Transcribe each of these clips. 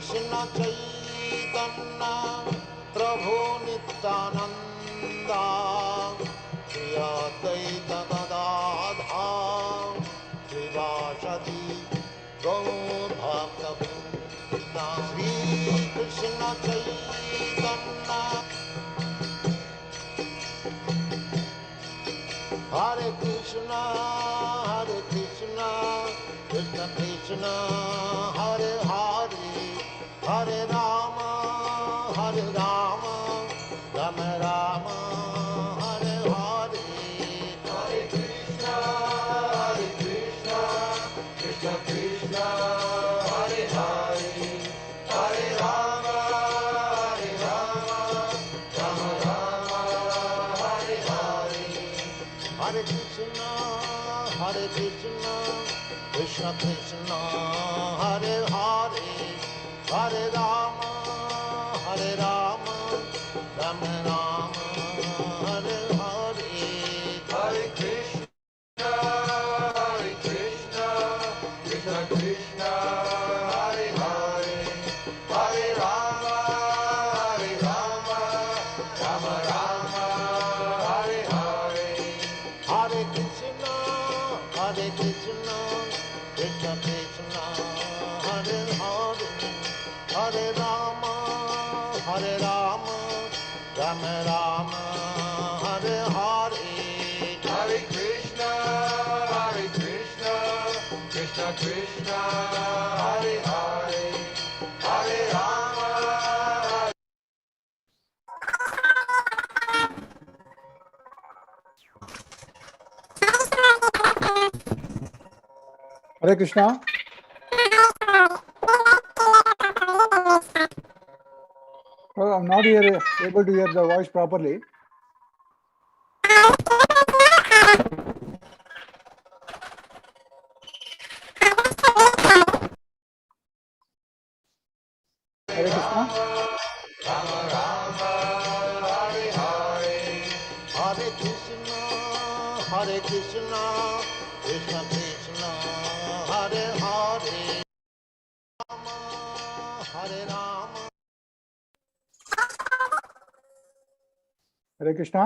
Krishna Chaitanya Prabhu Nityananda Shri Advaita Gadadhar Srivasadi Gaur Bhakta Vrinda Shri Krishna Chaitanya Hare Krishna Krishna Krishna Hare Hare Hare Rama Rama Rama Hare Hare Hare Krishna Krishna Krishna Hare Hare Hare Rama Rama Rama Hare Hare Hare Krishna Krishna Krishna Hare Hare Hare Rama Rama Rama Hare Hare Hare Krishna Krishna Krishna Hare Hare Hare Rama Rama Rama Hare Hare Hare Krishna Krishna Krishna Hare Hare Hare Rama Rama Rama Hare Hare Hare Krishna Krishna Krishna Hare Hare Hare Rama Hare Krishna. Well, I'm not able to hear the voice properly. Hare Krishna. Hare Krishna, Krishna Krishna, Hare Hare, Hare Rama. Hare Krishna.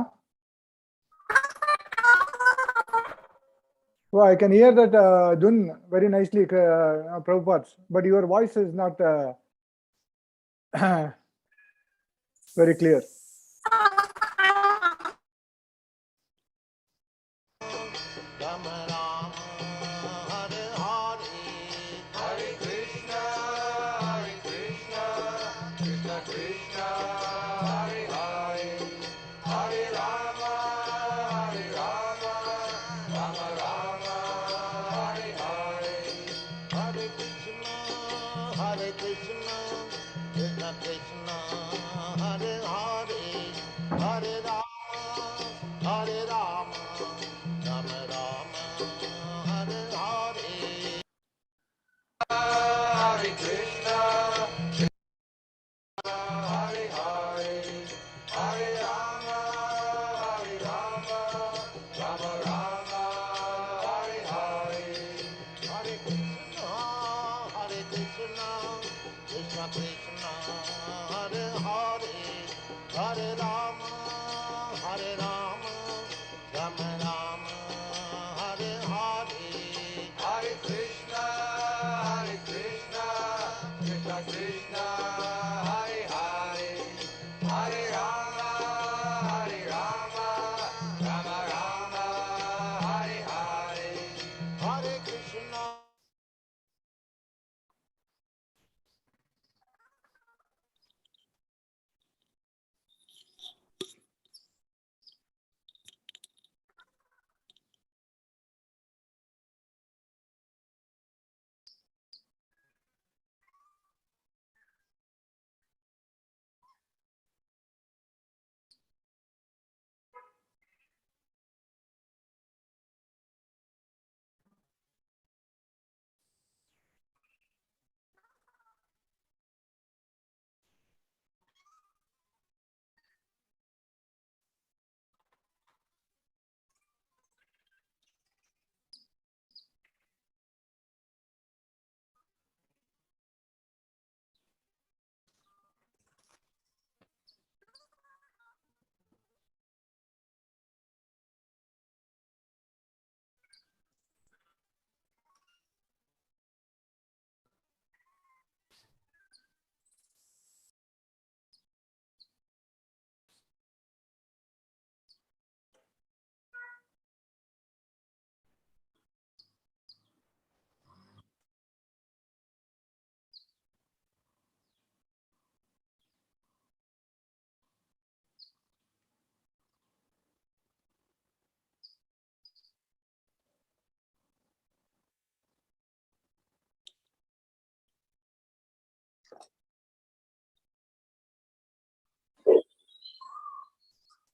Well, I can hear that Dun very nicely, Prabhupada, but your voice is not very clear.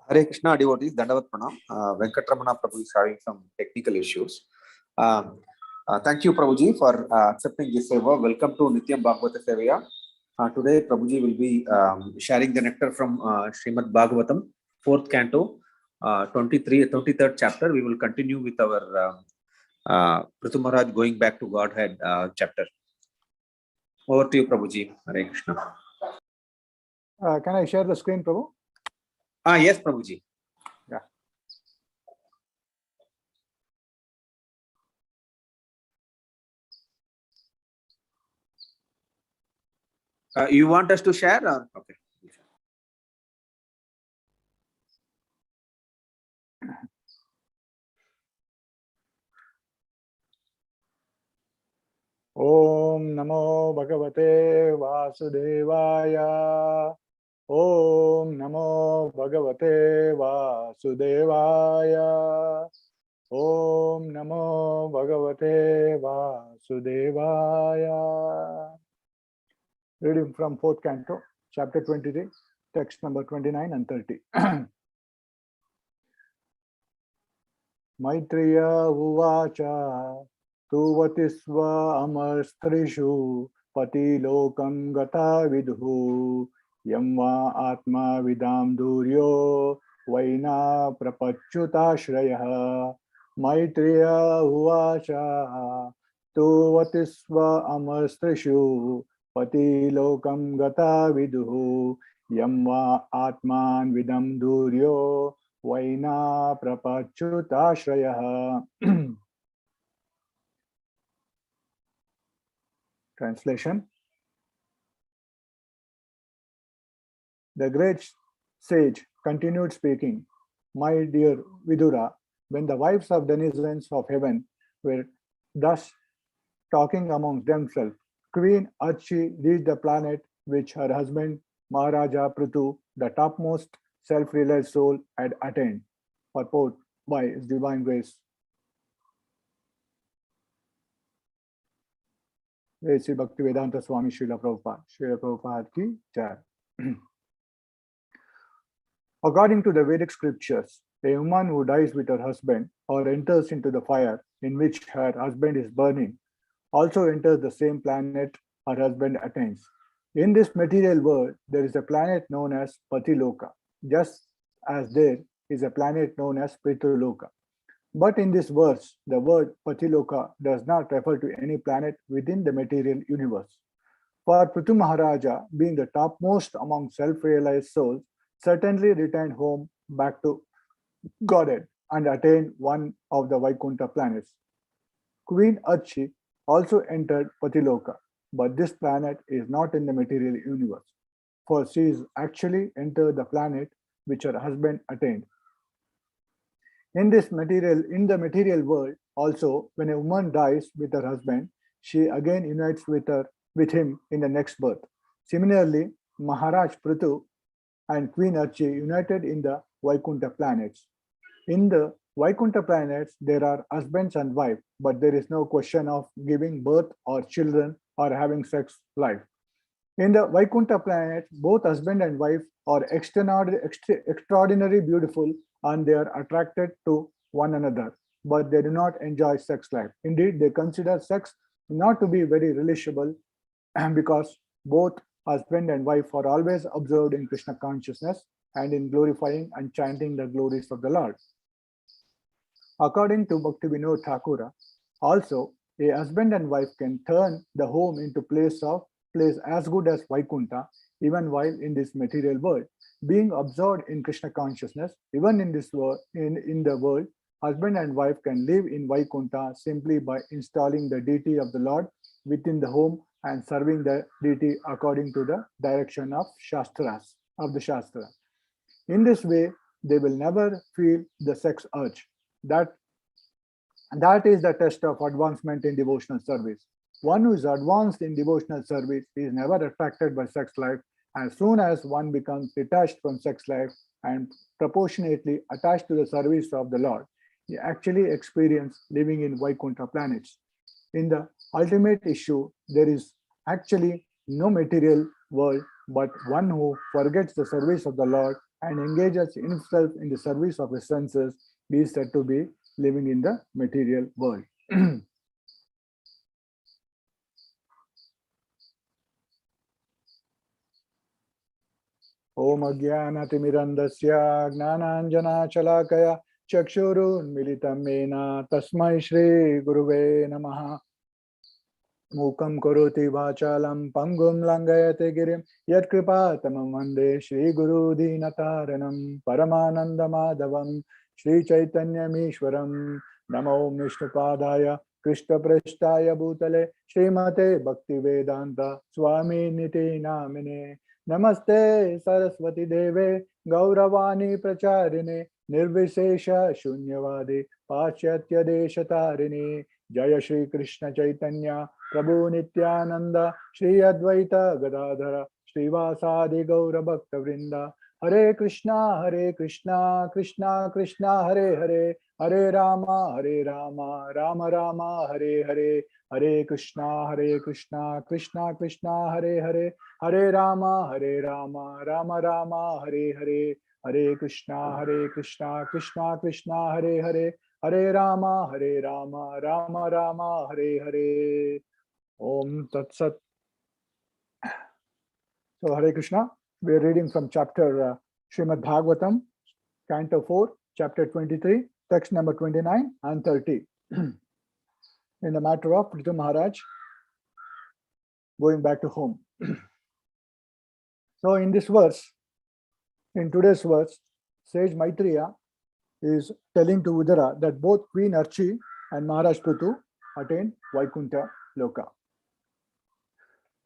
Hare Krishna devotees, Dandavat Pranam. Venkatramana Prabhu is having some technical issues. Thank you, Prabhuji, for accepting this favor. Welcome to Nityam Bhagavata Sevaya. Today, Prabhuji will be sharing the nectar from Srimad Bhagavatam, 4th canto, 23rd chapter. We will continue with our Prthu Maharaj going back to Godhead chapter. Over to you, Prabhuji. Hare Krishna. Can I share the screen, Prabhu? Yes, Prabhuji. Yeah. You want us to share? Or? Okay. Om Namo Bhagavate Vasudevaya. Om Namo Bhagavate Vasudevaya. Om Namo Bhagavate Vasudevaya. Reading from 4th canto, chapter 23, text number 29 and 30. Maitreya Uvacha Tuvatisva Amarstrishu Pati Lokam Gata Vidhu Yamva Atma Vidam Duryo Vaina Prapachyuta Shraya. Maitreya Uvacha Tuvatisva Amarstrishu Pati Lokam Gata Vidhu Yamva Atman Vidam Duryo Vaina Prapachyutashrayah. Translation. The great sage continued speaking. My dear Vidura, when the wives of denizens of heaven were thus talking amongst themselves, Queen Archi reached the planet which her husband Maharaja Prthu, the topmost self-realized soul, had attained. Purport by His Divine Grace. Sri Bhaktivedanta Swami Srila Prabhupada. Srila Prabhupada ki jai. According to the Vedic scriptures, a woman who dies with her husband or enters into the fire in which her husband is burning also enters the same planet her husband attains. In this material world, there is a planet known as Patiloka, just as there is a planet known as Prituloka. But in this verse, the word Patiloka does not refer to any planet within the material universe. For Prthu Maharaja, being the topmost among self-realized souls, certainly returned home back to Godhead and attained one of the Vaikuntha planets. Queen Archi also entered Patiloka, but this planet is not in the material universe, for she is actually entered the planet which her husband attained. In the material world, also, when a woman dies with her husband, she again unites with him in the next birth. Similarly, Maharaj Prthu and Queen Archi united in the Vaikuntha planets. In the Vaikuntha planets, there are husbands and wife, but there is no question of giving birth or children or having sex life. In the Vaikuntha planet, both husband and wife are extraordinarily beautiful and they are attracted to one another, but they do not enjoy sex life. Indeed, they consider sex not to be very relishable because both husband and wife are always absorbed in Krishna consciousness and in glorifying and chanting the glories of the Lord. According to Bhakti Vinod Thakura, also a husband and wife can turn the home into place as good as Vaikuntha, even while in this material world. Being absorbed in Krishna consciousness, even in this world, in the world, husband and wife can live in Vaikuntha simply by installing the deity of the Lord within the home and serving the deity according to the direction of the Shastra. In this way, they will never feel the sex urge. That is the test of advancement in devotional service. One who is advanced in devotional service is never attracted by sex life. As soon as one becomes detached from sex life and proportionately attached to the service of the Lord, he actually experiences living in Vaikuntha planets. In the ultimate issue, there is actually no material world, but one who forgets the service of the Lord and engages himself in the service of his senses, he is said to be living in the material world. Om Ajnanatimirandasya Gnananjana Chalakaya Chakshurunmilitam Mena Tasmai Shri Guruve Namaha. Mukam Karoti Vachalam Pangum Langayate Girim Yat Kripatamam Vande Shri Guru Dinataranam Paramananda Madhavam Shri Chaitanya Mishwaram Namo Vishnupadaya Krishna Prashtaya Bhutale Srimate Bhakti Vedanta Swami Niti Namine Namaste Saraswati Deve Gauravani Pracharine Nirvishesha Shunyavadi Pachyatya Deshatarine Jaya Shri Krishna Chaitanya Prabhu Nityananda Shri Advaita Gadadhara Shri Vasadi Gaura Bhakta Vrinda Hare Krishna Krishna Krishna Hare Hare Hare Rama Rama Rama Hare Hare Hare Krishna Krishna Krishna Hare Hare Hare Rama Rama Rama Hare Hare Hare Krishna Krishna Krishna Hare Hare Hare Rama Rama Rama Hare Hare. Om Tat Sat. So Hare Krishna, we are reading from chapter Srimad Bhagavatam, Canto 4, chapter 23, text number 29 and 30. In the matter of Prthu Maharaj going back to home. So in this verse, in today's verse, Sage Maitreya is telling to Udara that both Queen Archi and Maharaj Prthu attained Vaikuntha Loka.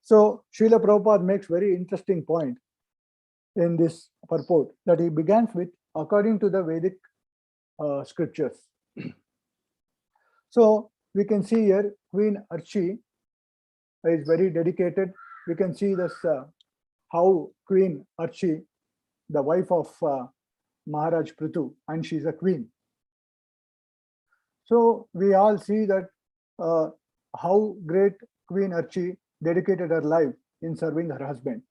So Srila Prabhupada makes very interesting point in this purport that he begins with according to the Vedic scriptures. So we can see here Queen Archi is very dedicated. We can see this how Queen Archi, the wife of Maharaj Prthu, and she's a queen. So we all see that how great Queen Archi dedicated her life in serving her husband,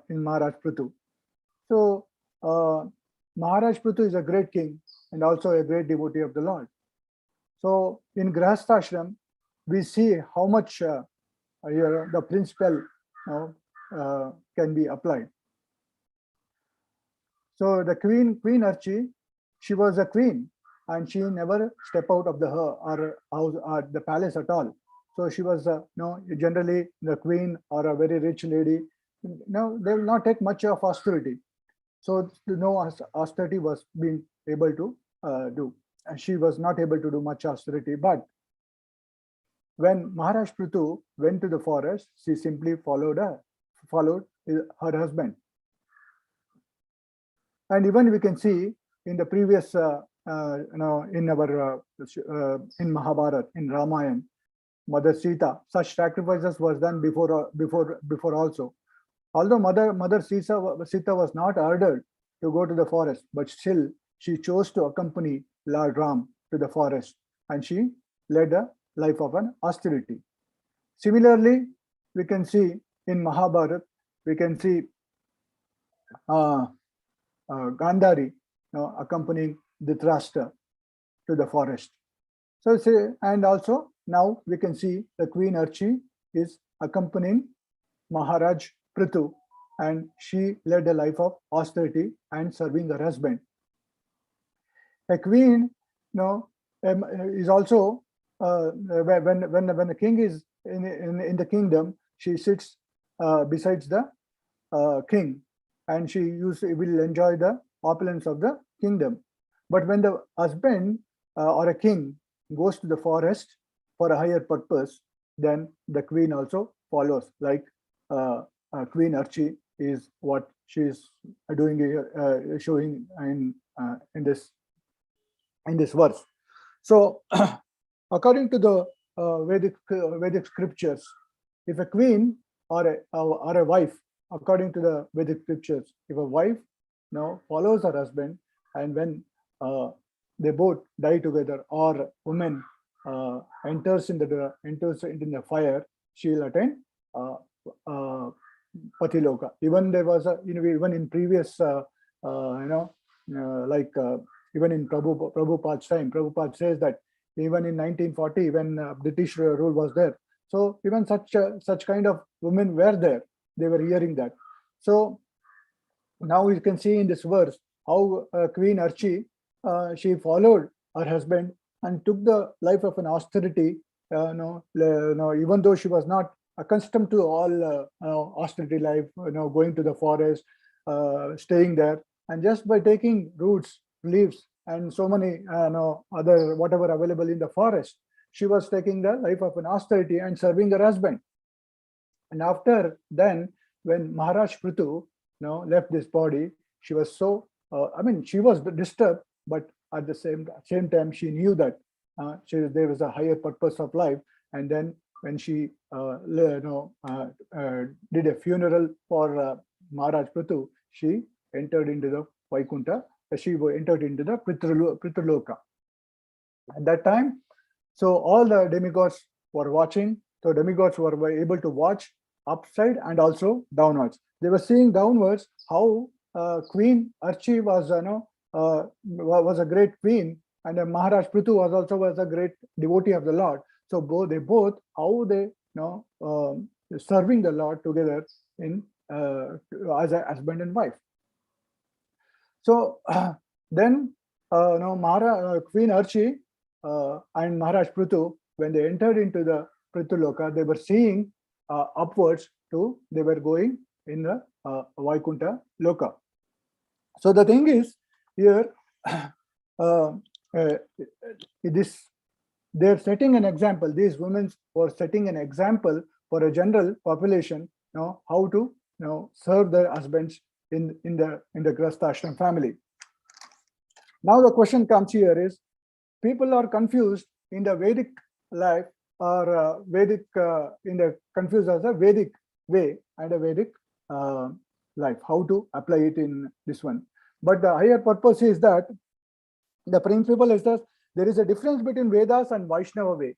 in Maharaj Prthu. So Maharaj Prthu is a great king and also a great devotee of the Lord. So in Grahasthashram, we see how much the principle can be applied. So the Queen Archi, she was a queen and she never stepped out of her house or the palace at all. So she was generally the queen or a very rich lady. No, they will not take much of austerity. So no austerity was being able to do. And she was not able to do much austerity. But when Maharaj Prthu went to the forest, she simply followed her husband. And even we can see in the previous, in Mahabharata, in Ramayana, Mother Sita, such sacrifices was done before also. Although Mother Sita was not ordered to go to the forest, but still she chose to accompany Lord Ram to the forest, and she led a life of an austerity. Similarly, we can see in Mahabharata, we can see Gandhari accompanying Dhritarashtra to the forest. So and also now we can see the Queen Archi is accompanying Maharaj Prthu, and she led a life of austerity and serving her husband. A queen, is also when the king is in the kingdom, she sits besides the king, and she will enjoy the opulence of the kingdom. But when the husband or a king goes to the forest for a higher purpose, then the queen also follows, like Queen Archi is what she is doing here, showing in this verse. So according to the Vedic scriptures, if a queen or a wife, according to the Vedic scriptures, if a wife follows her husband, and when they both die together, or woman enters into the fire, she will attain Patiloka. Even there was even in previous even in Prabhupada's time, Prabhupada says that even in 1940, when British rule was there, so even such kind of women were there. They were hearing that. So now you can see in this verse how Queen Archie, she followed her husband and took the life of an austerity. Even though she was not accustomed to all austerity life, going to the forest, staying there, and just by taking roots, leaves, and so many other whatever available in the forest, she was taking the life of an austerity and serving her husband. And after then, when Maharaj Prthu left this body, she was so she was disturbed, but at the same time she knew that there was a higher purpose of life. And then when she did a funeral for Maharaj Prthu, she entered into the Vaikuntha. She entered into the Prthuloka. At that time, so all the demigods were watching. So demigods were able to watch upside and also downwards. They were seeing downwards how Queen Archie was a great queen, and Maharaj Prthu was a great devotee of the Lord. So both how they serving the Lord together in as a husband and wife. So then Queen Archie and Maharaj Prthu, when they entered into the Prthuloka, they were seeing upwards to, they were going in the Vaikuntha Loka. So the thing is here, they're setting an example. These women were setting an example for a general population, how to serve their husbands in the Grahastha ashram family. Now the question comes here is, people are confused in the Vedic life, or confused as a Vedic way and a Vedic life, how to apply it in this one. But the higher purpose is that the principle is that there is a difference between Vedas and Vaishnava way.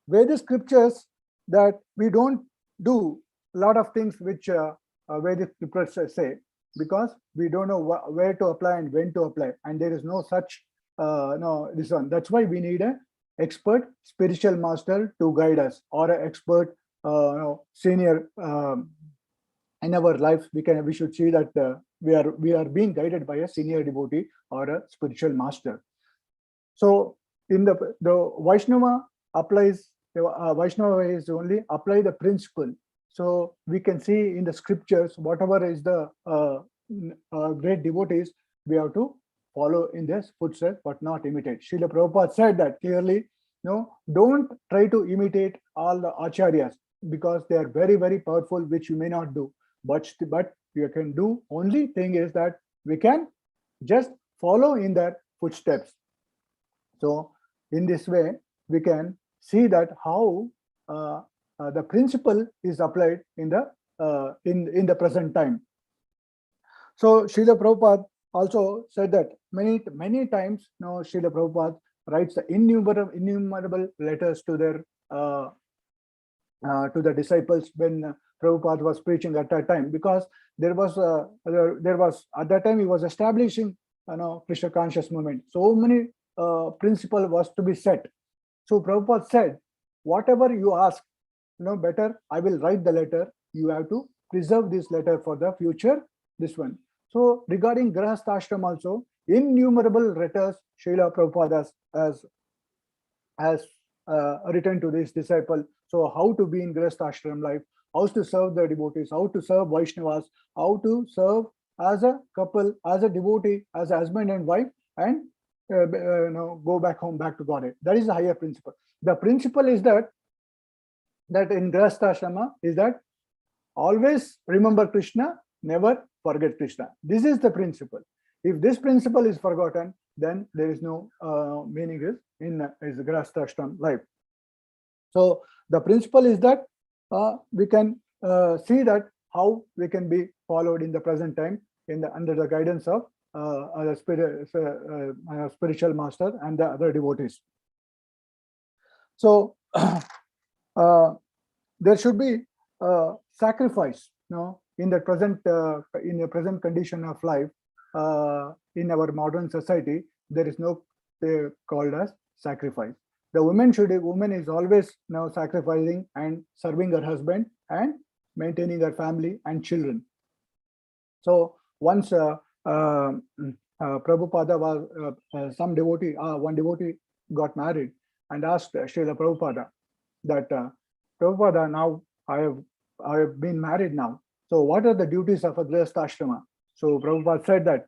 Vedic scriptures, that we don't do a lot of things which Vedic scriptures say, because we don't know where to apply and when to apply, and there is no such this one. That's why we need an expert spiritual master to guide us, or an expert senior in our life. We should see that we are being guided by a senior devotee or a spiritual master. So in the Vaishnava applies, Vaishnava way is only apply the principle. So we can see in the scriptures, whatever is the great devotees, we have to follow in their footsteps, but not imitate. Srila Prabhupada said that clearly. Don't try to imitate all the acharyas, because they are very, very powerful, which you may not do. But you can do, only thing is that we can just follow in their footsteps. So in this way, we can see that how the principle is applied in the present time. So Srila Prabhupada also said that many times, Srila Prabhupada writes the innumerable letters to their to the disciples when Prabhupada was preaching at that time, because there was at that time he was establishing Krishna conscious movement. So many principle was to be set. So Prabhupada said, whatever you ask, better I will write the letter. You have to preserve this letter for the future. This one. So regarding Grahastha ashram also, innumerable letters Srila Prabhupada has written to this disciple. So how to be in Grahastha ashram life, how to serve the devotees, how to serve Vaishnavas, how to serve as a couple, as a devotee, as a husband and wife, and go back home, back to Godhead. That is the higher principle. The principle is that in Grahastha ashrama is that always remember Krishna, never forget Krishna. This is the principle. If this principle is forgotten, then there is no meaning in Grahastha ashram life. So the principle is that we can see that how we can be followed in the present time under the guidance of a spiritual master and the other devotees. So there should be sacrifice, in the present condition of life, in our modern society, there is no called as sacrifice. The woman is always now sacrificing and serving her husband and maintaining her family and children. So once Prabhupada was one devotee got married and asked Srila Prabhupada that Prabhupada, now I have been married now. So what are the duties of a grihastha ashrama? So Prabhupada said that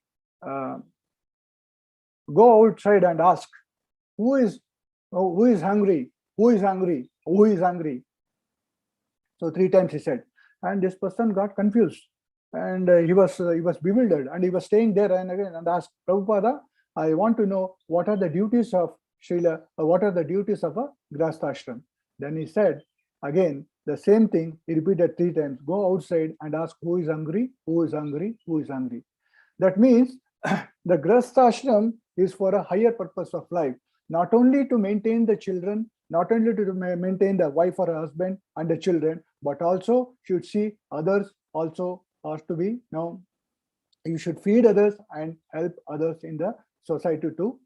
go outside and ask who is hungry, who is hungry, who is hungry. So 3 times he said, and this person got confused and he was bewildered, and he was staying there and again and asked Prabhupada, I want to know what are the duties of Srila, what are the duties of a grihastha ashram. Then he said again the same thing. He repeated 3 times. Go outside and ask who is hungry, who is hungry, who is hungry. That means the grihastha ashram is for a higher purpose of life, not only to maintain the children, not only to maintain the wife or husband and the children, but also should see others also has to be, you should feed others and help others in the society to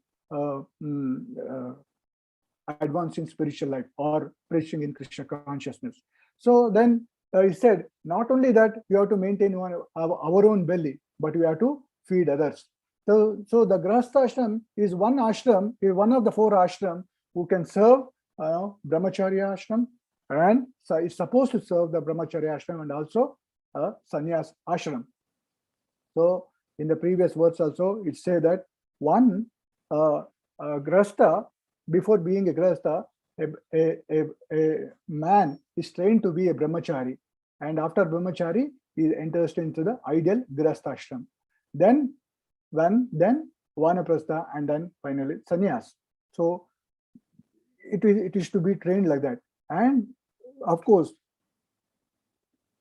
advance in spiritual life or preaching in Krishna consciousness. So then he said, not only that we have to maintain our own belly, but we have to feed others. So the grihastha ashram is one of the 4 ashram who can serve brahmacharya ashram, and so is supposed to serve the brahmacharya ashram and also sannyas ashram. So in the previous words also it said that one grihastha, before being a grihastha, a man is trained to be a brahmachari, and after brahmachari he enters into the ideal grihastha ashram. Then vanaprastha, and then finally sannyas. So it is to be trained like that. And of course,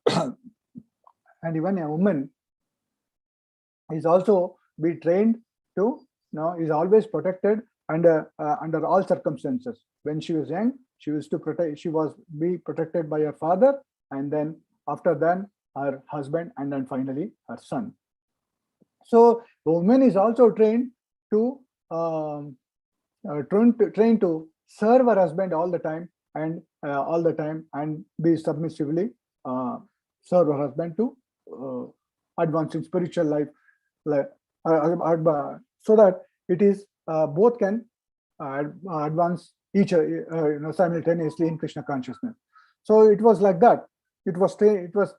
and even a woman is also be trained to, is always protected under all circumstances. When she was young, she was be protected by her father, and then after that her husband, and then finally her son. So the woman is also trained to trained to serve her husband all the time and be submissively serve her husband to advance in spiritual life, so that it is both can advance each simultaneously in Krishna consciousness. So it was like that.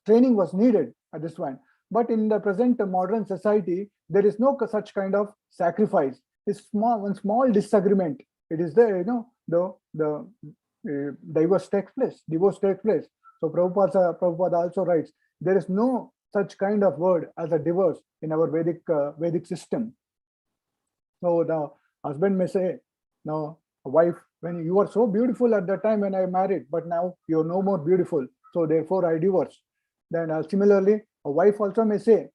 Training was needed at this point. But in the present modern society, there is no such kind of sacrifice. It's one small disagreement. It is there, the divorce takes place. So Prabhupada also writes, there is no such kind of word as a divorce in our Vedic system. So the husband may say, no, wife, when you were so beautiful at that time when I married, but now you're no more beautiful, so therefore I divorce. Then similarly, a wife also may say,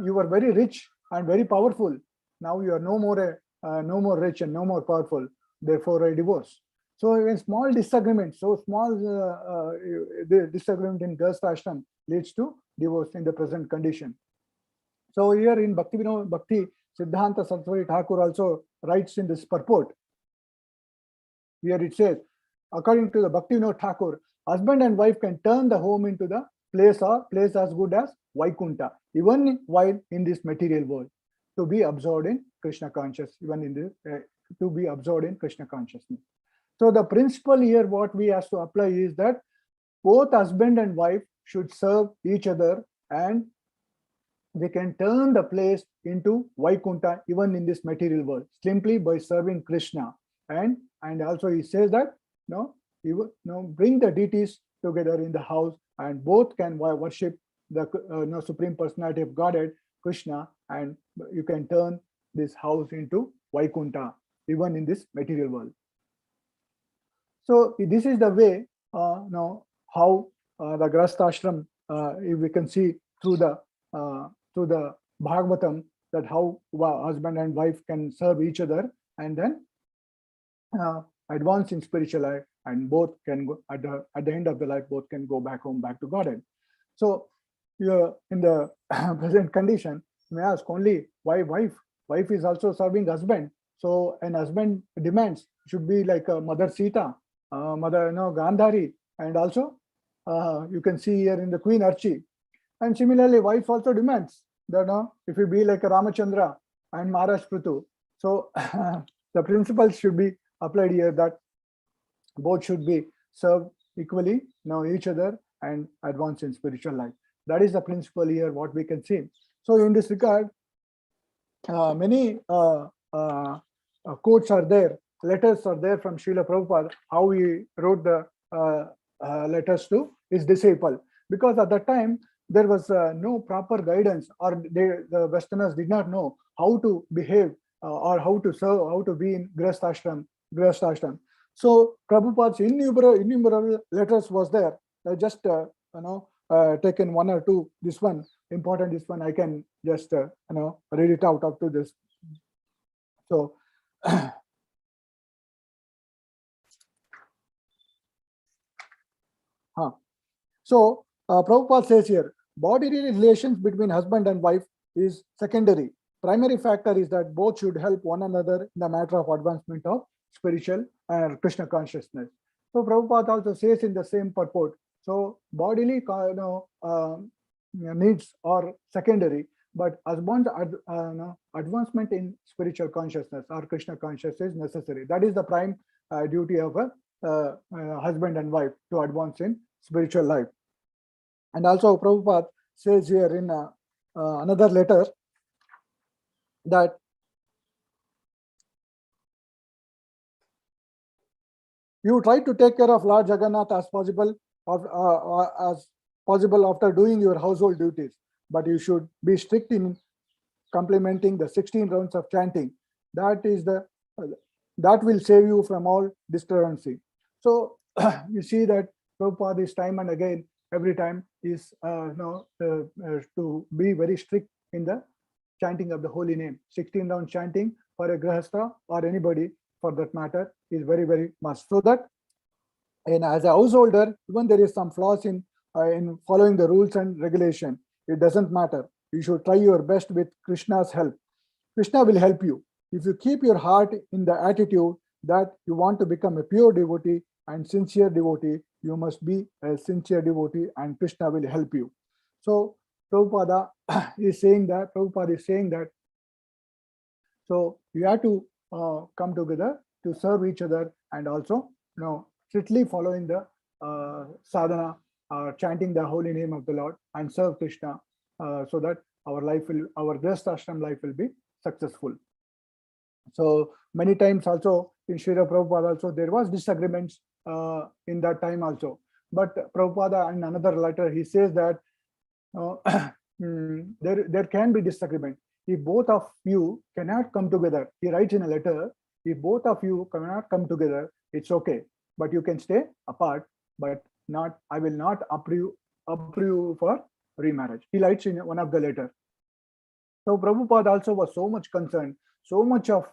you were very rich and very powerful. Now you are no more rich and no more powerful. Therefore, I divorce. So a small disagreement, disagreement in grihastha ashram leads to divorce in the present condition. So here in Bhakti Siddhanta Saraswati Thakur also writes in this purport. Here it says, according to the Bhakti Vinod Thakur, husband and wife can turn the home into the place as good as Vaikunta, even while in this material world, to be absorbed in Krishna consciousness, to be absorbed in Krishna consciousness. So the principle here, what we have to apply is that both husband and wife should serve each other, and they can turn the place into Vaikunta even in this material world, simply by serving Krishna. And also he says that bring the deities together in the house, and both can worship the Supreme Personality of Godhead, Krishna, and you can turn this house into Vaikunta even in this material world. So this is the way how the grihastha ashram, we can see through the Bhagavatam, that how husband and wife can serve each other and then advance in spiritual life, and both can go at the end of the life, both can go back home, back to Godhead. So in the present condition, you may ask only why wife? Wife is also serving husband. So an husband demands should be like a Mother Sita, Mother Gandhari, and also you can see here in the Queen Archie. And similarly, wife also demands that if you be like a Ramachandra and Maharaj Prthu. So the principles should be applied here that both should be served equally, know each other, and advance in spiritual life. That is the principle here, what we can see. So in this regard, many quotes are there, letters are there from Srila Prabhupada, how he wrote the letters to his disciple. Because at that time, there was no proper guidance, or the Westerners did not know how to behave or how to serve, how to be in Grihastha ashram. So Prabhupada's innumerable letters was there. I just taken one or two. This one important. This one I can just read it out up to this. So. So Prabhupada says here, bodily relations between husband and wife is secondary. Primary factor is that both should help one another in the matter of advancement of spiritual and Krishna consciousness. So Prabhupada also says in the same purport. So bodily needs are secondary, but advancement in spiritual consciousness or Krishna consciousness is necessary. That is the prime duty of a husband and wife, to advance in spiritual life. And also Prabhupada says here in another letter that you try to take care of Lord Jagannath as possible after doing your household duties, but you should be strict in complementing the 16 rounds of chanting. That will save you from all disturbancy. So you see that Prabhupada is time and again, every time is to be very strict in the chanting of the holy name. 16 round chanting for a grihastha or anybody for that matter is very, very must. So that, and as a householder, even there is some flaws in following the rules and regulation, it doesn't matter. You should try your best with Krishna's help. Krishna will help you. If you keep your heart in the attitude that you want to become a pure devotee and sincere devotee, you must be a sincere devotee and Krishna will help you. So Prabhupada is saying that, so you have to come together to serve each other and also strictly following the sadhana, chanting the holy name of the Lord and serve Krishna, so that our Grihastha ashram life will be successful. So many times also in Srila Prabhupada also there was disagreements in that time also. But Prabhupada in another letter he says that there can be disagreement. If both of you cannot come together, he writes in a letter, if both of you cannot come together, it's okay, but you can stay apart, but I will not approve for remarriage. He writes in one of the letter. So Prabhupada also was so much concerned, so much of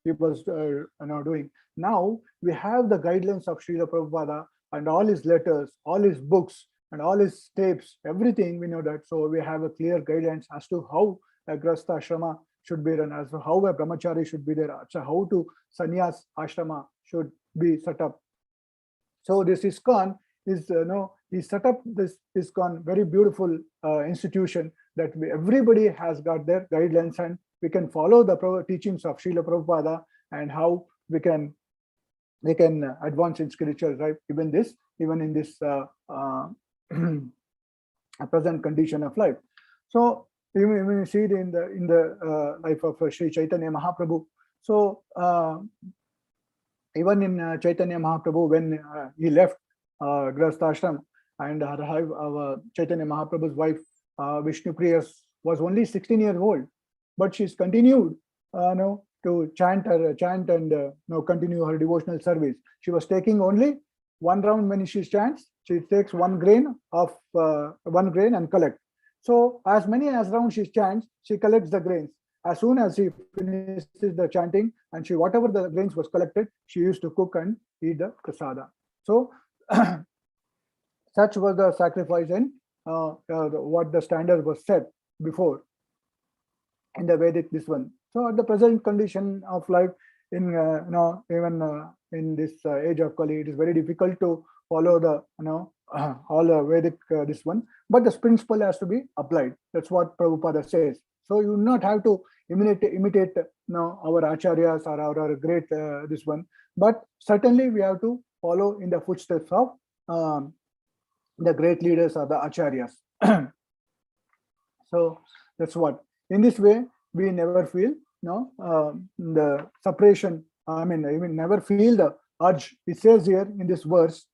he was doing. Now we have the guidelines of Srila Prabhupada and all his letters, all his books and all his tapes, everything we know that. So we have a clear guidance as to how a Grihastha ashrama should be run, as to how a brahmachari should be there, so how to sannyas ashrama should be set up. So this ISKCON is he set up this ISKCON very beautiful institution that everybody has got their guidelines, and we can follow the teachings of Srila Prabhupada and how we can advance in spiritual life, even in this present condition of life. So even you see it in the life of Sri Chaitanya Mahaprabhu. So even in Chaitanya Mahaprabhu, when he left Grihastha ashram, and our Chaitanya Mahaprabhu's wife Vishnu Priya was only 16 years old, but she's continued to chant and continue her devotional service. She was taking only one round. When she chants, she takes one grain and collect. So as many as rounds she chants, she collects the grains. As soon as she finishes the chanting, and whatever the grains was collected, she used to cook and eat the prasada. So such was the sacrifice and what the standard was set before in the Vedic this one. So at the present condition of life, in even in this age of Kali, it is very difficult to follow the all the Vedic this one. But this principle has to be applied. That's what Prabhupada says. So you do not have to imitate our acharyas or our great this one, but certainly we have to follow in the footsteps of the great leaders or the acharyas. So that's what. In this way, we never feel the separation. I mean, we never feel the urge. It says here in this verse.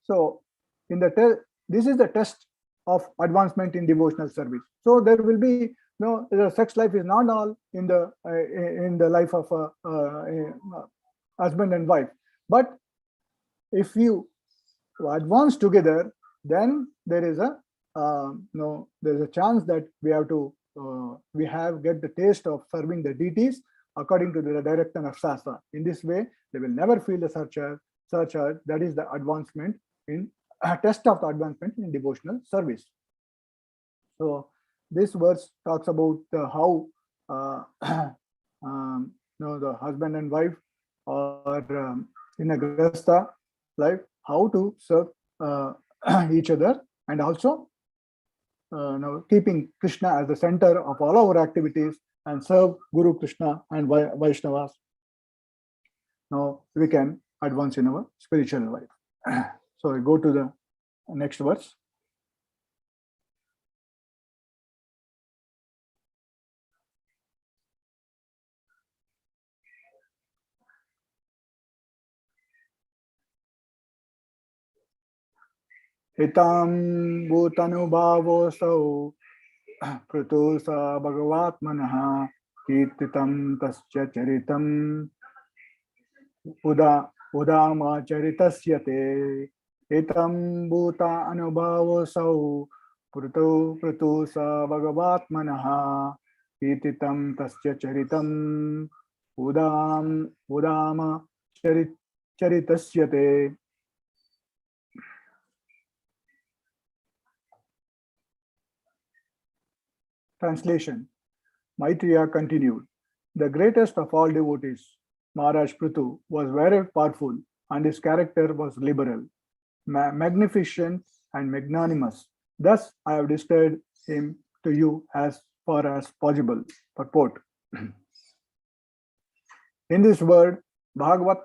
So, in the this is the test of advancement in devotional service. So there will be the sex life is not all in the life of a husband and wife, but if you advance together, then there is a there's a chance that we have to get the taste of serving the deities according to the direction of Shastra. In this way, they will never feel the such urge. That is the advancement in test of the advancement in devotional service. So this verse talks about how the husband and wife or in a grahastha life, how to serve each other, and also keeping Krishna as the center of all our activities and serve Guru Krishna and Vaishnavas. Now we can advance in our spiritual life. So we go to the next verse. Hitam bhutanubhavosau Prthu Bhagavatmanaha Kirtitam tasya charitam udama charitasyate. Hitam bhuta anubhavosau Prthu Bhagavatmanaha Kirtitam tasya charitam udama charitasyate. Translation. Maitreya continued. The greatest of all devotees, Maharaj Prthu, was very powerful and his character was liberal, magnificent and magnanimous. Thus, I have described him to you as far as possible. Purport. In this word, Bhagavatatma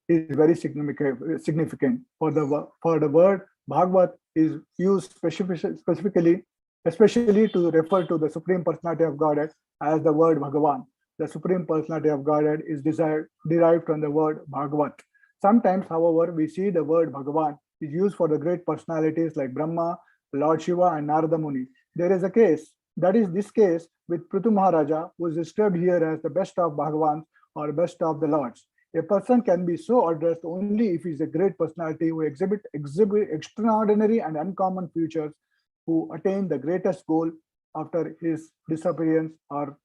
is very significant. For the word Bhagavat is used specifically, especially to refer to the Supreme Personality of Godhead as the word Bhagavan. The Supreme Personality of Godhead is derived from the word Bhagavat. Sometimes, however, we see the word Bhagavan is used for the great personalities like Brahma, Lord Shiva, and Narada Muni. There is a case, that is this case with Prthu Maharaja, who is described here as the best of Bhagavans or best of the Lords. A person can be so addressed only if he is a great personality who exhibit extraordinary and uncommon features, who attain the greatest goal after his disappearance, or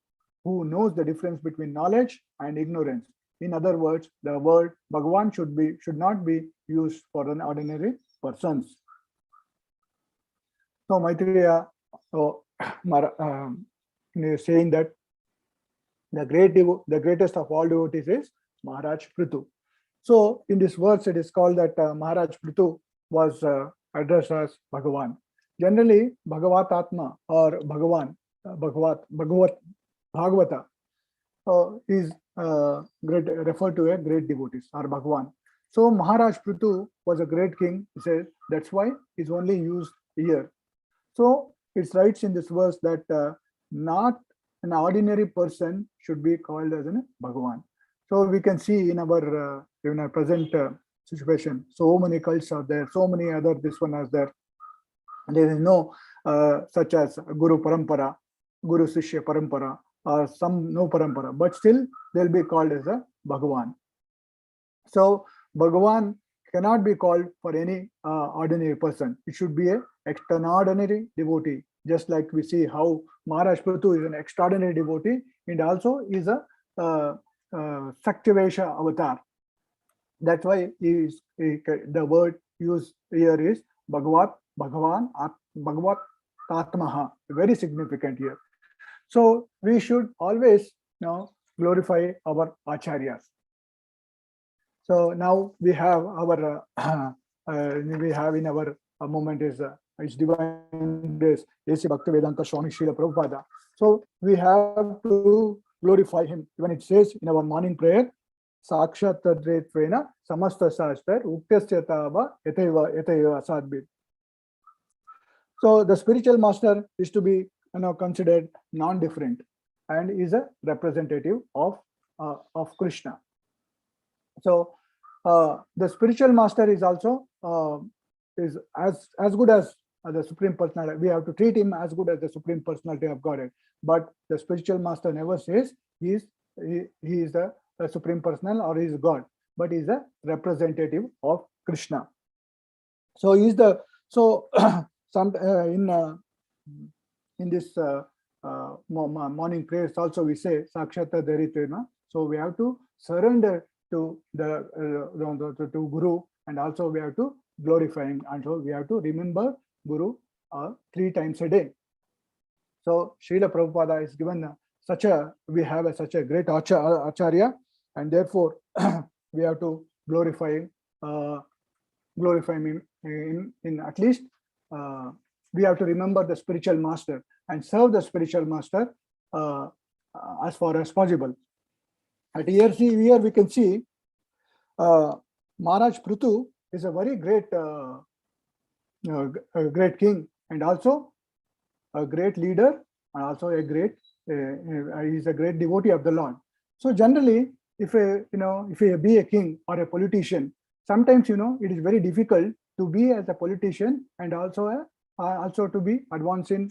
who knows the difference between knowledge and ignorance. In other words, the word Bhagavan should not be used for an ordinary persons. So Maitreya is saying that the greatest of all devotees is Maharaj Prthu. So in this verse, it is called that Maharaj Prthu was addressed as Bhagavan. Generally, Bhagavatatma or Bhagavan, Bhagavata is referred to a great devotees or Bhagavan. So Maharaj Prthu was a great king, he says, that's why it's only used here. So it writes in this verse that not an ordinary person should be called as a Bhagavan. So we can see in our present situation, so many cults are there, so many other this one is there. There is no such as Guru Parampara, Guru Sishya Parampara, or some no Parampara, but still they'll be called as a Bhagavan. So Bhagavan cannot be called for any ordinary person. It should be an extraordinary devotee, just like we see how Maharaj Prthu is an extraordinary devotee and also is a Saktivesha avatar. That's why the word used here is Bhagavat, Bhagavan, Bhagavat Tatmaha, very significant here. So we should always glorify our acharyas. So now we have our we have in our moment is divine grace, A.C. Bhaktivedanta Swami Srila Prabhupada. So we have to glorify him. When it says in our morning prayer, Sakshat Tadretvena Samasta Sastar Uktasyatava Yataiva Sadbit. So the spiritual master is to be considered non-different and is a representative of Krishna. So the spiritual master is also is as good as the Supreme Personality. We have to treat him as good as the Supreme Personality of Godhead. But the spiritual master never says he is the Supreme Personal or he is God, but he is a representative of Krishna. So he is the some in this morning prayers also we say Sakshata Dharitvena. So we have to surrender to the to Guru, and also we have to glorify him, and so we have to remember Guru 3 times a day. So Srila Prabhupada is given we have such a great acharya, and therefore we have to glorify him in at least we have to remember the spiritual master and serve the spiritual master as far as possible. At here we can see Maharaj Prthu is a very great great king, and also a great leader, and also a great he's a great devotee of the Lord. So generally, if you be a king or a politician, sometimes it is very difficult to be as a politician and also to be advanced in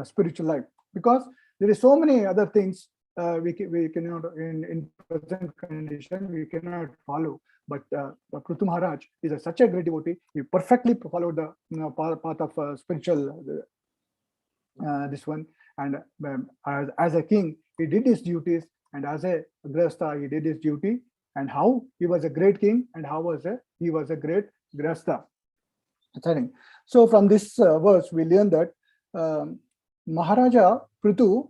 spiritual life, because there is so many other things we cannot in present condition we cannot follow. But Prthu Maharaj is such a great devotee. He perfectly followed the path of spiritual this one, and as a king he did his duties, and as a grasta he did his duty, and how he was a great king and how he was a great grasta. So from this verse we learn that Maharaja Prthu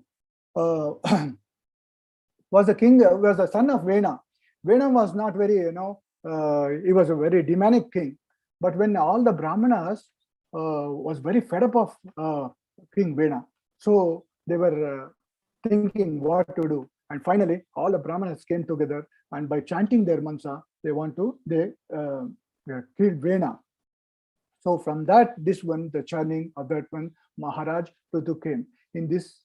was the king, was the son of Vena. Vena was not very, he was a very demonic king. But when all the Brahmanas was very fed up of King Vena, so they were thinking what to do. And finally, all the Brahmanas came together, and by chanting their mantra, they killed Vena. So from the churning of that one, Maharaj Prthu came. In this,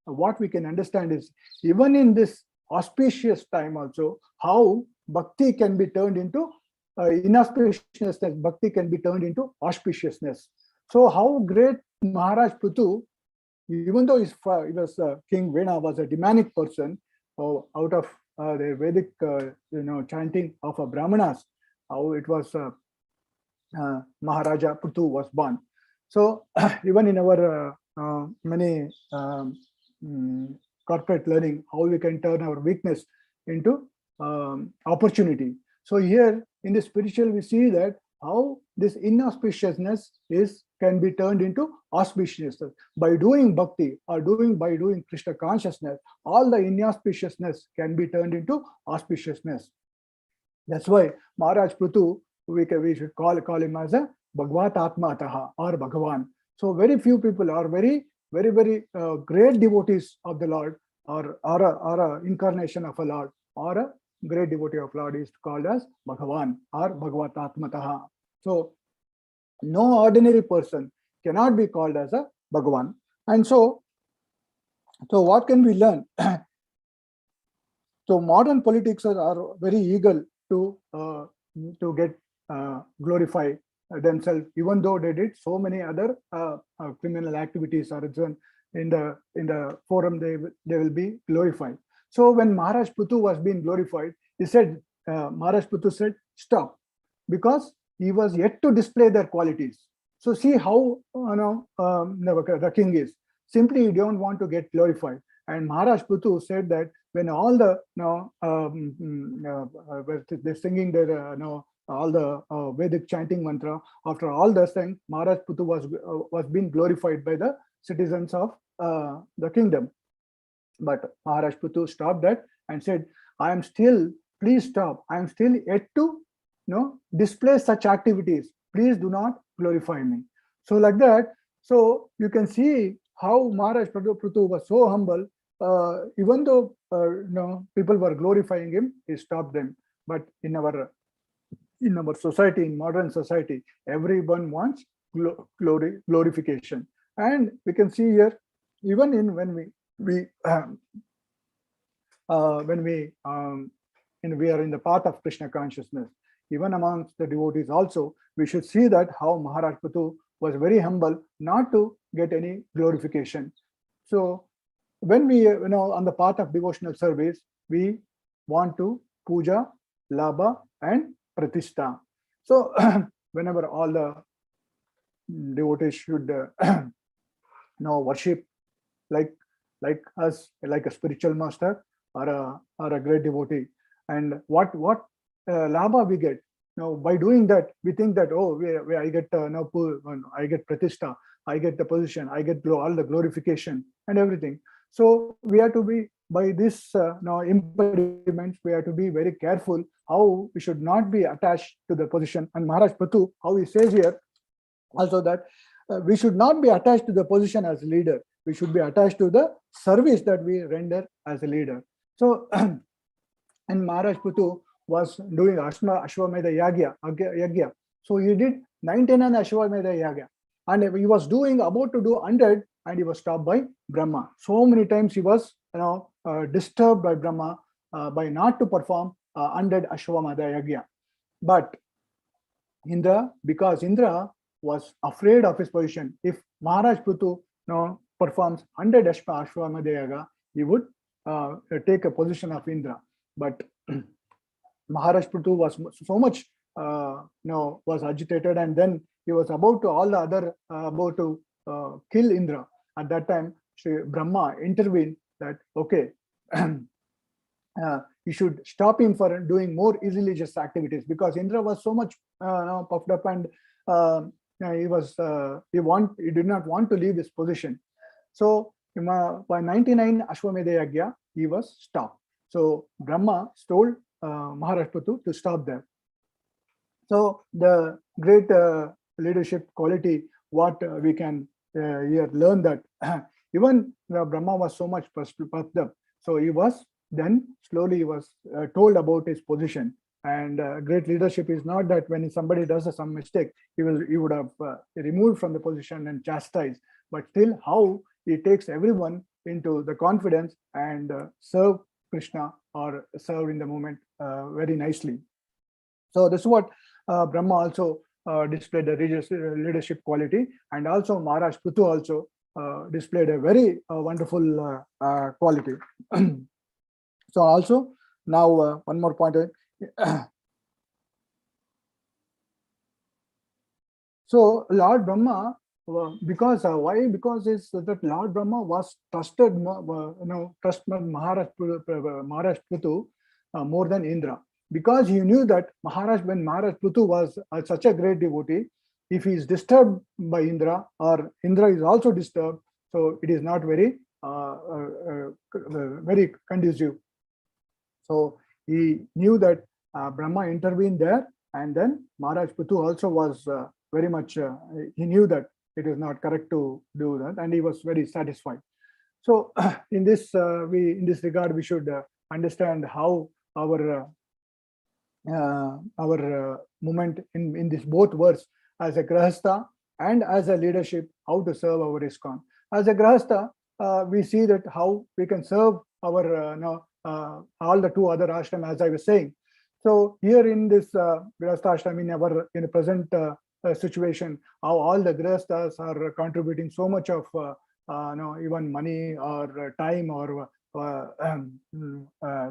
what we can understand is, even in this auspicious time also, how bhakti can be turned into inauspiciousness, bhakti can be turned into auspiciousness. So how great Maharaj Prthu, even though he was King Vena was a demonic person, out of the Vedic chanting of Brahmanas, how it was Maharaja Prthu was born. So even in our many corporate learning, how we can turn our weakness into opportunity. So here in the spiritual we see that how this inauspiciousness can be turned into auspiciousness by doing bhakti or by doing Krishna consciousness. All the inauspiciousness can be turned into auspiciousness. That's why Maharaj Prthu, we should call him as a Bhagavat Atmataha or Bhagavan. So very few people are very great devotees of the Lord, or a incarnation of a Lord, or a great devotee of Lord is called as Bhagavan or Bhagavat Atmataha. So no ordinary person cannot be called as a Bhagavan. And so what can we learn? So modern politics are very eager to get glorify themselves, even though they did so many other criminal activities, or in the forum they will be glorified. So when Maharaj Prthu was being glorified, Maharaj Prthu said, stop, because he was yet to display their qualities. So see how the king is. Simply he don't want to get glorified. And Maharaj Prthu said that when all the they're singing their all the Vedic chanting mantra, after all the thing, Maharaj Prthu was being glorified by the citizens of the kingdom. But Maharaj Prthu stopped that and said, I am still, please stop. I am still yet to display such activities. Please do not glorify me. So like that, so you can see how Maharaj Prthu was so humble. Even though people were glorifying him, he stopped them. But in our society, in modern society, everyone wants glorification. And we can see here, even in when we are in the path of Krishna consciousness, even amongst the devotees also, we should see that how Maharaj Prthu was very humble, not to get any glorification. So when we on the path of devotional service, we want to puja, labha, and pratishta. So whenever all the devotees should worship like us, like a spiritual master or a great devotee. And what labha we get by doing that, we think that I get I get pratishtha, I get the position, I get all the glorification and everything. So we have to be, by this impediments, we have to be very careful how we should not be attached to the position. And Maharaj Prthu, how he says here also that we should not be attached to the position as a leader. We should be attached to the service that we render as a leader. So, and Maharaj Prthu was doing Ashwamedha Yagya. So he did 99 Ashwamedha Yagya. And he was about to do 100, and he was stopped by Brahma. So many times he was disturbed by Brahma by not to perform 100 Ashwamedha Yagya. But because Indra was afraid of his position, if Maharaj Prthu performs 100 Ashwamedha Yaga, he would take a position of Indra. But Maharaj Prthu was so much was agitated, and then he was about to kill Indra. At that time, Brahma intervened that okay, you should stop him for doing more religious activities, because Indra was so much puffed up, and he did not want to leave his position. So by 99 Ashwamedha Yagya, he was stopped. So Brahma told Maharaj Prthu to stop there. So the great leadership quality, what we can here learn, that even Brahma was so much puffed up. So he was then slowly told about his position. And great leadership is not that when somebody does some mistake, he would have removed from the position and chastised, but still how he takes everyone into the confidence and serve Krishna or serve in the moment very nicely. So this is what Brahma also displayed the leadership quality, and also Maharaj Prthu also displayed a very wonderful quality. So also now one more point. So Lord Brahma, because why? Because is that Lord Brahma was trusted, trusted Maharaj Prthu more than Indra, because he knew that when Maharaj Prthu was such a great devotee, if he is disturbed by Indra, or Indra is also disturbed, so it is not very very conducive. So he knew that Brahma intervened there, and then Maharaj Prthu also was very much, he knew that it is not correct to do that, and he was very satisfied. So in this regard, we should understand how our movement in this both words, as a grahastha and as a leadership, how to serve our ISKCON. As a grahastha, we see that how we can serve our all the two other ashram, as I was saying. So here in this grahastha ashram, in the present situation, how all the grahasthas are contributing so much of even money or time, or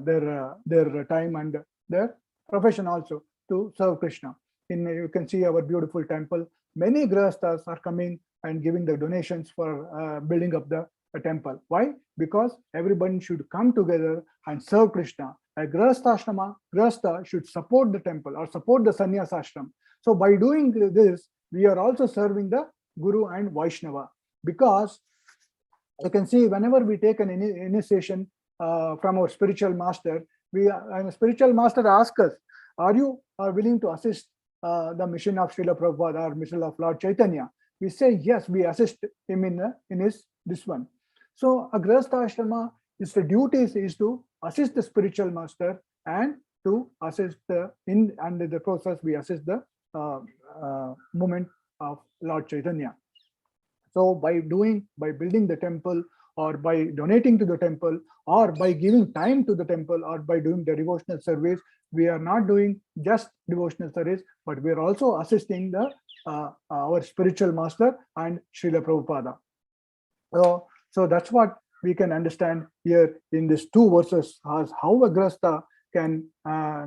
their time and their profession also to serve Krishna. You can see our beautiful temple. Many grahasthas are coming and giving the donations for building up the a temple. Why? Because everybody should come together and serve Krishna. A Grihastha should support the temple or support the sannyas ashram. So by doing this, we are also serving the Guru and Vaishnava, because you can see whenever we take an initiation from our spiritual master, and a spiritual master asks us, are you willing to assist the mission of Srila Prabhupada or mission of Lord Chaitanya? We say yes, we assist him in his this one. So a Grihastha ashrama, its duty is to assist the spiritual master and to assist under the process we assist the movement of Lord Chaitanya. So by building the temple, or by donating to the temple, or by giving time to the temple, or by doing the devotional service, we are not doing just devotional service, but we are also assisting the our spiritual master and Srila Prabhupada. So that's what we can understand here in these two verses, as how a Grihastha can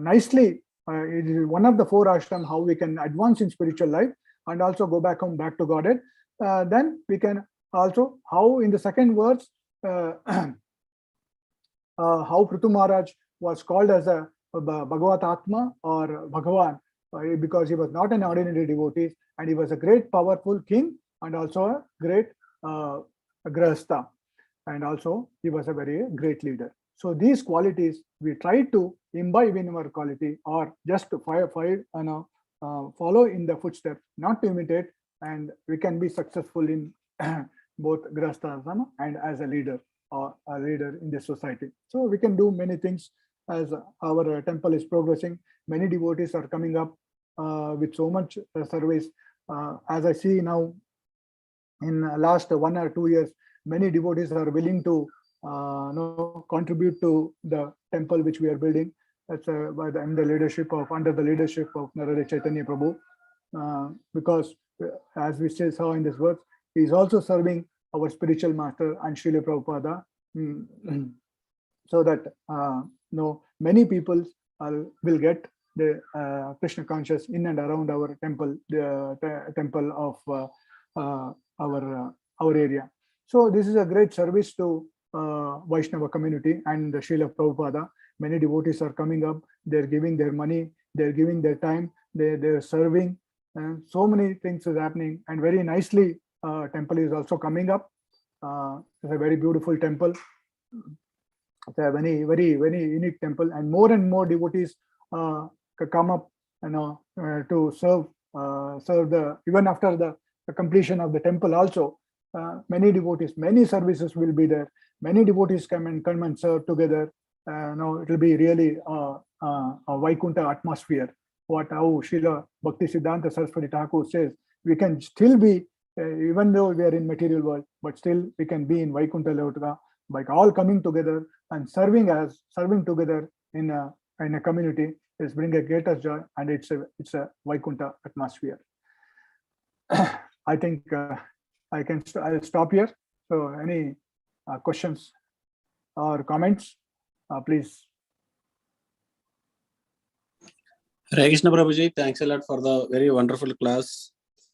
nicely, it is one of the four ashram, how we can advance in spiritual life and also go back to Godhead. Then we can also, how in the second verse, how Prthu Maharaj was called as a Bhagavat Atma or Bhagavan, because he was not an ordinary devotee, and he was a great powerful king and also a great Grihastha, and also he was a very great leader. So these qualities we try to imbibe in our quality, or just to follow in the footsteps, not to imitate, and we can be successful in both Grihastha and as a leader or a leader in the society. So we can do many things as our temple is progressing. Many devotees are coming up with so much service. As I see now, in last 1 or 2 years, many devotees are willing to contribute to the temple which we are building. That's under the leadership of Narada Chaitanya Prabhu, because as we still saw in this verse, he is also serving our spiritual master and Srila Prabhupada, so that many people will get the Krishna conscious in and around our temple, the temple of our area. So this is a great service to Vaishnava community and the Srila Prabhupada. Many devotees are coming up, they're giving their money, they're giving their time, they're serving, and so many things is happening, and very nicely temple is also coming up. It's a very beautiful temple. It's a very, very, very unique temple, and more devotees come up, to serve even after the completion of the temple also. Many devotees, many services will be there. Many devotees come and serve together. It will be really a Vaikuntha atmosphere. How Srila Bhakti Siddhanta Saraswati Thakur says, we can still be, even though we are in material world, but still we can be in Vaikuntha Loka, by all coming together and serving together in a community is bring a greater joy, and it's a Vaikuntha atmosphere. I think I'll stop here. So any questions or comments, please. Hare Krishna Prabhuji, thanks a lot for the very wonderful class.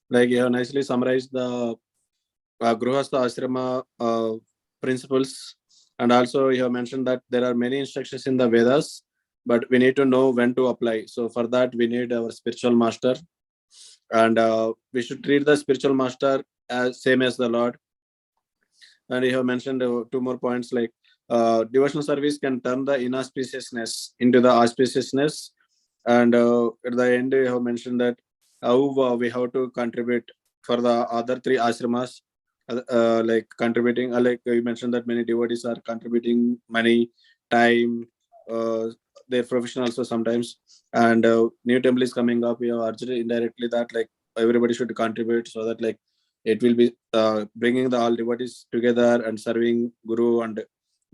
Like you have nicely summarized the Grihastha Ashrama principles, and also you have mentioned that there are many instructions in the Vedas, but we need to know when to apply. So for that we need our spiritual master, and we should treat the spiritual master as same as the Lord. And you have mentioned 2 more points, like devotional service can turn the inauspiciousness into the auspiciousness. And at the end, you have mentioned that how we have to contribute for the other 3 ashramas, like contributing, like you mentioned that many devotees are contributing money, time, their profession also sometimes. And new temple is coming up. We have urged indirectly that like everybody should contribute, so that like it will be bringing the all devotees together and serving Guru and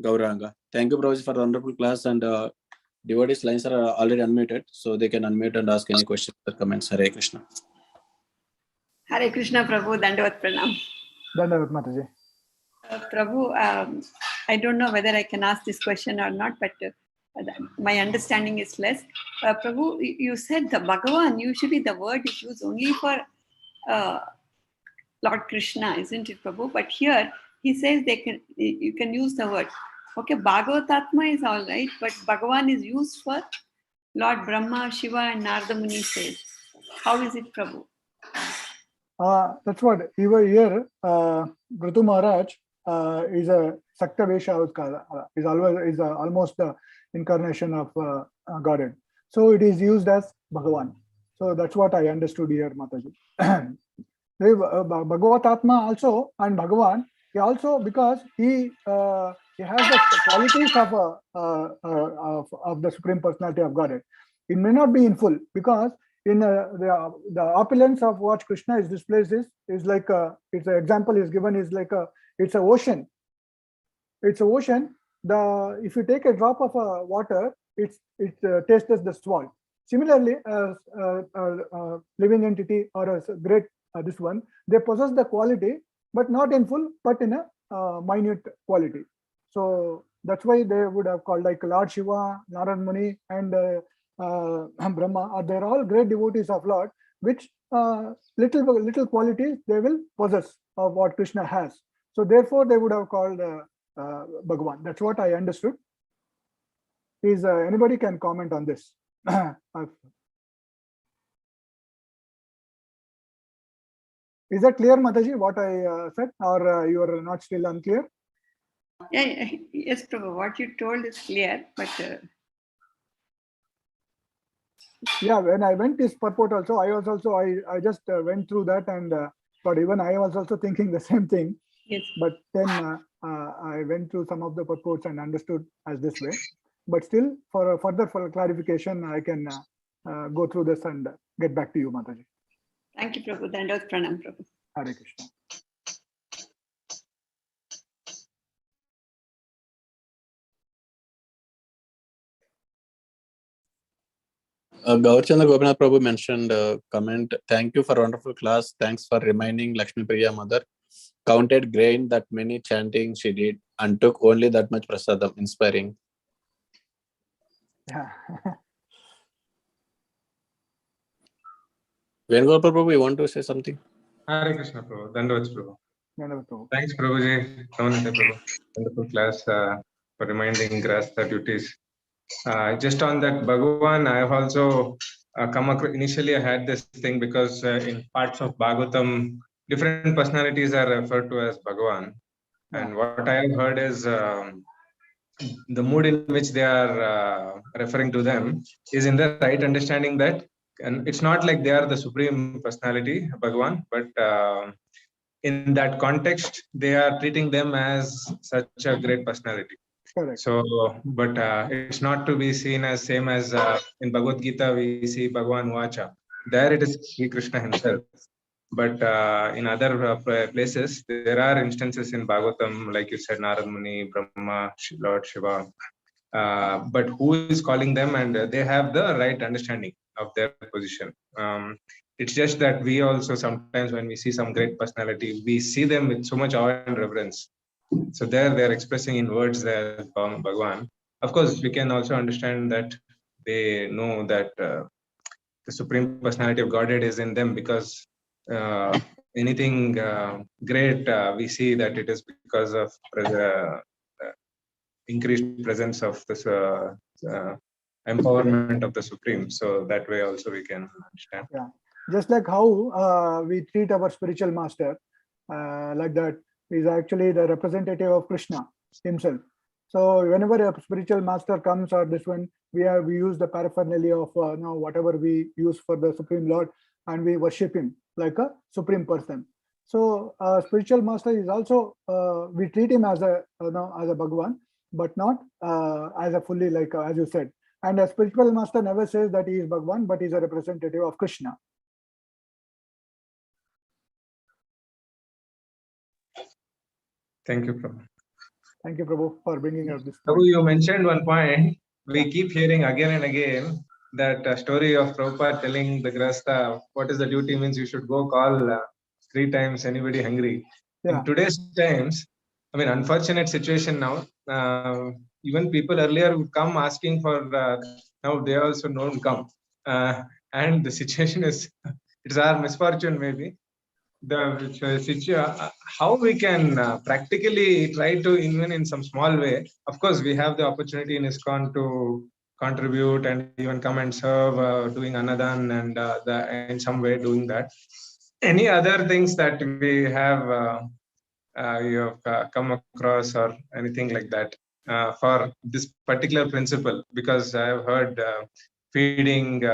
Gauranga. Thank you, Prabhuji, for the wonderful class. And devotees' lines are already unmuted, so they can unmute and ask any questions or comments. Hare Krishna. Hare Krishna, Prabhu. Dandavat Pranam. Dandavat Mataji. Prabhu, I don't know whether I can ask this question or not, but my understanding is less. Prabhu, you said the Bhagavan, usually the word is used only for Lord Krishna, isn't it, Prabhu? But here he says you can use the word. Okay, Bhagavatatma is all right, but Bhagavan is used for Lord Brahma, Shiva, and Narada Muni says. How is it, Prabhu? That's what even here, Prthu Maharaj is a Sakta Vesha, is almost the incarnation of Godhead. So it is used as Bhagavan. So that's what I understood here, Mataji. Bhagavatatma also and Bhagavan, he also, because he has the qualities of the Supreme Personality of Godhead. It may not be in full, because in the opulence of what Krishna is displayed is like it's an example is given is like it's an ocean. It's an ocean. If you take a drop of water, it tastes as the salt. Similarly, living entity or a great this one, they possess the quality, but not in full, but in a minute quality. So that's why they would have called like Lord Shiva, Narada Muni, and Brahma. They're all great devotees of Lord, which little qualities they will possess of what Krishna has. So therefore, they would have called Bhagavan. That's what I understood. Is anybody can comment on this? Is that clear, Mataji, what I said, or you are not still unclear? Yeah, yes, Prabhu. What you told is clear, but yeah, when I went this purport also, I just went through that, and but even I was also thinking the same thing. yes. But then I went through some of the purports and understood as this way. But still, for further clarification, I can go through this and get back to you, Mataji. Thank you, Prabhu. Dandavat Pranam, Prabhu. Hare Krishna. Gaurchanda Gopinath Prabhu mentioned comment. Thank you for wonderful class. Thanks for reminding Lakshmi Priya Mother. Counted grain that many chanting she did and took only that much prasadam. Inspiring. Yeah. Venugopal Prabhu, you want to say something? Hare Krishna Prabhu. Dandavat Prabhu. Dandavat Prabhu. Thanks Prabhuji. Namaste Prabhu. Wonderful class for reminding grasta duties. Just on that Bhagavan, I have also come across, initially I had this thing because in parts of Bhagavatam, different personalities are referred to as Bhagavan. And what I have heard is the mood in which they are referring to them is in the right understanding that, and it's not like they are the Supreme Personality, Bhagavan, but in that context, they are treating them as such a great personality. Correct. So, but it's not to be seen as same as in Bhagavad Gita, we see Bhagavan Vacha. There it is Sri Krishna himself. But in other places, there are instances in Bhagavatam, like you said, Narada Muni, Brahma, Lord Shiva. But who is calling them, and they have the right understanding of their position. It's just that we also sometimes, when we see some great personality, we see them with so much awe and reverence. So there they're expressing in words there, Bhagavan. Of course, we can also understand that they know that the Supreme Personality of Godhead is in them, because anything great, we see that it is because of increased presence of this empowerment of the Supreme. So that way also we can understand. Yeah, just like how we treat our spiritual master, like that is actually the representative of Krishna himself. So whenever a spiritual master comes, or this one, we use the paraphernalia of whatever we use for the Supreme Lord, and we worship him like a supreme person. So spiritual master is also we treat him as a as a Bhagavan, but not as a fully, like as you said. And a spiritual master never says that he is Bhagavan, but he is a representative of Krishna. Thank you, Prabhu. Thank you, Prabhu, for bringing up this Prabhu, point. you mentioned one point. We keep hearing again and again that story of Prabhupada telling the Grasta, what is the duty, means you should go call 3 times anybody hungry. Yeah. In today's times, I mean, unfortunate situation now, even people earlier would come asking for, now they also don't come. And the situation is, it's our misfortune maybe. how we can practically try to, even in some small way. Of course, we have the opportunity in ISKCON to contribute and even come and serve, doing Annadan and in some way doing that. Any other things that we have you have come across or anything like that for this particular principle? Because I have heard feeding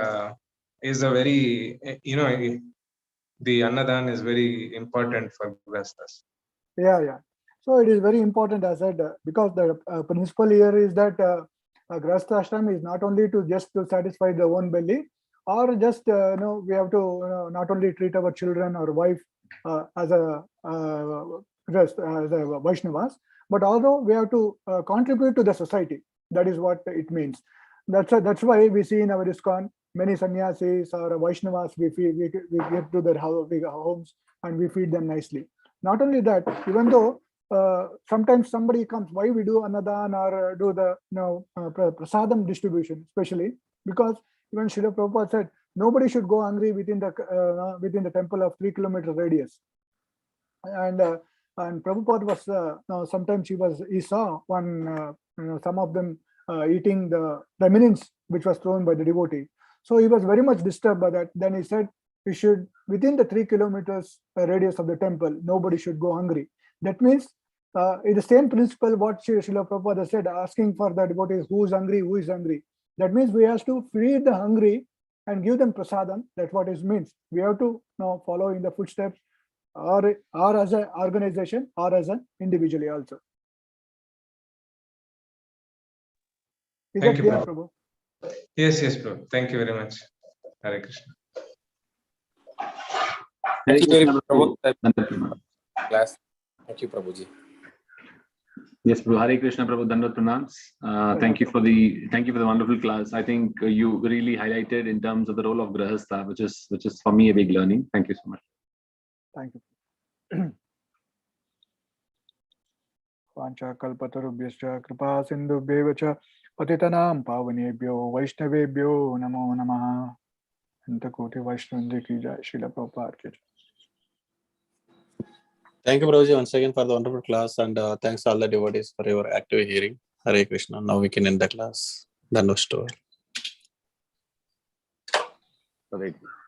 is a very, the Annadan is very important for Grihasthas. Yeah. So it is very important, as I said, because the principle here is that Grihastha ashram is not only to just to satisfy the own belly, or just we have to not only treat our children or wife as a Vaishnavas, but also we have to contribute to the society. That is what it means. That's why we see in our ISKCON many sannyasis or Vaishnavas, we get to their homes and we feed them nicely. Not only that, even though sometimes somebody comes, why we do Annadan or do the prasadam distribution, especially because even Srila Prabhupada said nobody should go hungry within the temple of 3 kilometer radius. And Prabhupada was sometimes he saw one some of them eating the remnants which was thrown by the devotee. So he was very much disturbed by that. Then he said, we should, within the 3 kilometers radius of the temple, nobody should go hungry. That means it's the same principle what Srila Prabhupada said, asking for the devotees who is hungry. That means we have to feed the hungry and give them prasadam. That's what it means. We have to follow in the footsteps, or as an organization or as an individually also. Is Thank that you, clear, Prabhu. Prabhu? Yes, Prabhu. Thank you very much. Hare Krishna. Thank you very much, Prabhu. Class. Thank you, Prabhuji. Yes, Prabhu. Hare Krishna, Prabhu. Dandavat pranams. Thank you for the wonderful class. I think you really highlighted in terms of the role of Grihastha, which is for me a big learning. Thank you so much. Thank you. Vancha kalpatarubhyascha kripa sindhubhyev cha patitanam pavanebhyo vaishnavebhyo namo namaha. Antakoti Vaishnavandi ki jai, Srila Prabhupada ki jai. Thank you, Prabhuji, once again for the wonderful class, and thanks all the devotees for your active hearing. Hare Krishna. Now we can end the class. Dandavat. Hare